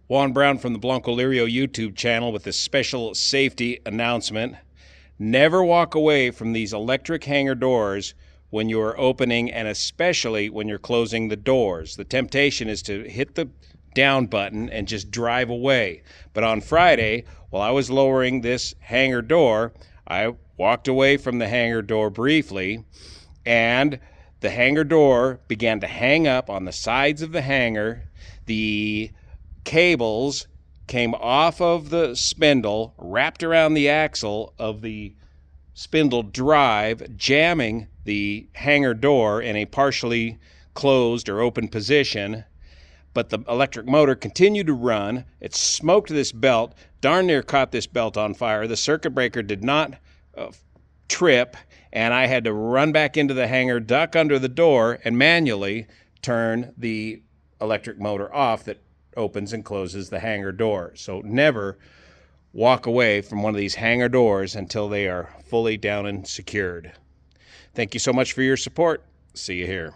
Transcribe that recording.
Juan Brown from the Blanco Lirio YouTube channel with a special safety announcement. Never walk away from these electric hanger doors when you are opening, and especially when you're closing the doors. The temptation is to hit the down button and just drive away. But on Friday, while I was lowering this hanger door, I walked away from the hanger door briefly, and the hanger door began to hang up on the sides of the hanger. The cables came off of the spindle, wrapped around the axle of the spindle drive, jamming the hanger door in a partially closed or open position. But the electric motor continued to run. It smoked this belt, darn near caught this belt on fire. The circuit breaker did not trip, and I had to run back into the hangar, duck under the door, and manually turn the electric motor off that opens and closes the hangar door. So never walk away from one of these hangar doors until they are fully down and secured. Thank you so much for your support. See you here.